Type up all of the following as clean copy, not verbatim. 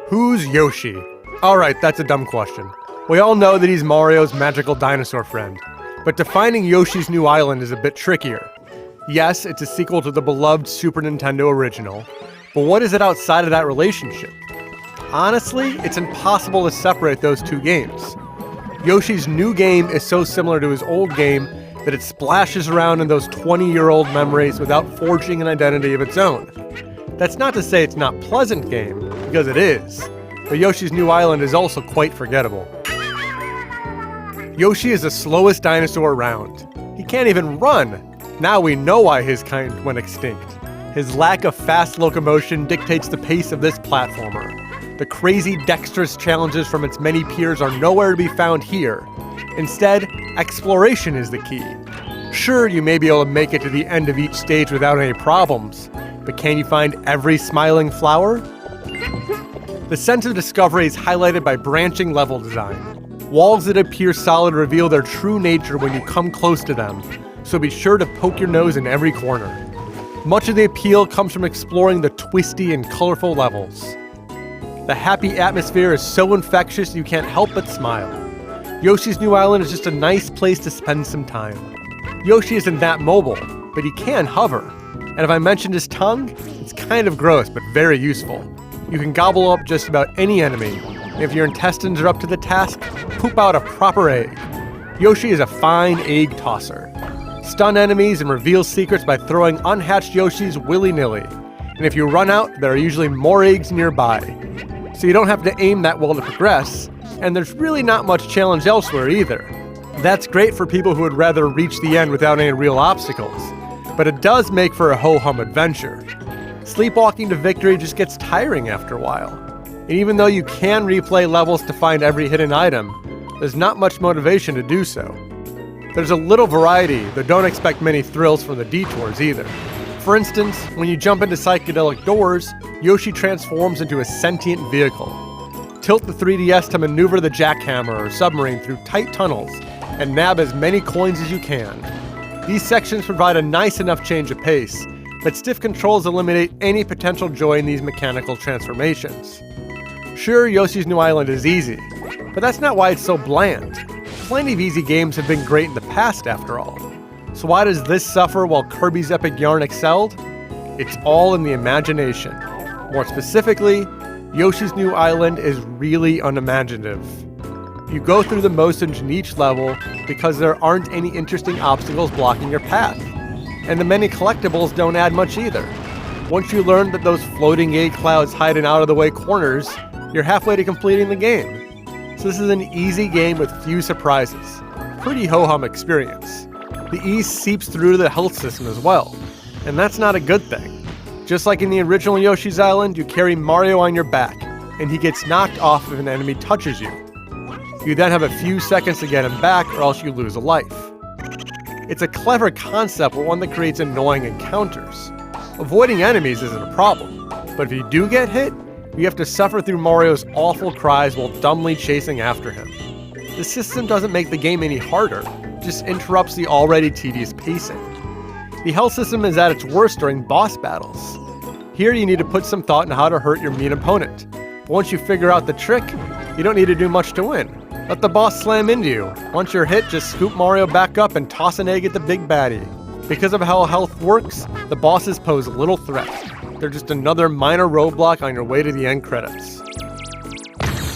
Who's Yoshi? Alright, that's a dumb question. We all know that he's Mario's magical dinosaur friend, but defining Yoshi's New Island is a bit trickier. Yes, it's a sequel to the beloved Super Nintendo original, but what is it outside of that relationship? Honestly, it's impossible to separate those two games. Yoshi's new game is so similar to his old game that it splashes around in those 20-year-old memories without forging an identity of its own. That's not to say it's not a pleasant game, because it is, but Yoshi's New Island is also quite forgettable. Yoshi is the slowest dinosaur around. He can't even run. Now we know why his kind went extinct. His lack of fast locomotion dictates the pace of this platformer. The crazy dexterous challenges from its many peers are nowhere to be found here. Instead, exploration is the key. Sure, you may be able to make it to the end of each stage without any problems, but can you find every smiling flower? The sense of discovery is highlighted by branching level design. Walls that appear solid reveal their true nature when you come close to them, so be sure to poke your nose in every corner. Much of the appeal comes from exploring the twisty and colorful levels. The happy atmosphere is so infectious you can't help but smile. Yoshi's New Island is just a nice place to spend some time. Yoshi isn't that mobile, but he can hover. And if I mentioned his tongue, it's kind of gross, but very useful. You can gobble up just about any enemy. If your intestines are up to the task, poop out a proper egg. Yoshi is a fine egg tosser. Stun enemies and reveal secrets by throwing unhatched Yoshis willy-nilly. And if you run out, there are usually more eggs nearby. So you don't have to aim that well to progress, and there's really not much challenge elsewhere either. That's great for people who would rather reach the end without any real obstacles, but it does make for a ho-hum adventure. Sleepwalking to victory just gets tiring after a while. And even though you can replay levels to find every hidden item, there's not much motivation to do so. There's a little variety, though don't expect many thrills from the detours either. For instance, when you jump into psychedelic doors, Yoshi transforms into a sentient vehicle. Tilt the 3DS to maneuver the jackhammer or submarine through tight tunnels, and nab as many coins as you can. These sections provide a nice enough change of pace, but stiff controls eliminate any potential joy in these mechanical transformations. Sure, Yoshi's New Island is easy, but that's not why it's so bland. Plenty of easy games have been great in the past, after all. So why does this suffer while Kirby's Epic Yarn excelled? It's all in the imagination. More specifically, Yoshi's New Island is really unimaginative. You go through the motions in each level because there aren't any interesting obstacles blocking your path. And the many collectibles don't add much either. Once you learn that those floating egg clouds hide in out-of-the-way corners, you're halfway to completing the game. So this is an easy game with few surprises. Pretty ho-hum experience. The ease seeps through to the health system as well, and that's not a good thing. Just like in the original Yoshi's Island, you carry Mario on your back, and he gets knocked off if an enemy touches you. You then have a few seconds to get him back, or else you lose a life. It's a clever concept, but one that creates annoying encounters. Avoiding enemies isn't a problem, but if you do get hit, you have to suffer through Mario's awful cries while dumbly chasing after him. The system doesn't make the game any harder, just interrupts the already tedious pacing. The health system is at its worst during boss battles. Here you need to put some thought into how to hurt your mean opponent. But once you figure out the trick, you don't need to do much to win. Let the boss slam into you. Once you're hit, just scoop Mario back up and toss an egg at the big baddie. Because of how health works, the bosses pose little threat. They're just another minor roadblock on your way to the end credits.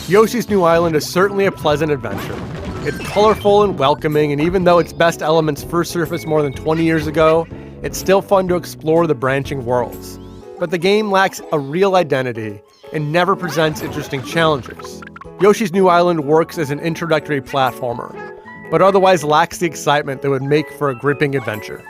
Yoshi's New Island is certainly a pleasant adventure. It's colorful and welcoming, and even though its best elements first surfaced more than 20 years ago, it's still fun to explore the branching worlds. But the game lacks a real identity and never presents interesting challenges. Yoshi's New Island works as an introductory platformer, but otherwise lacks the excitement that would make for a gripping adventure.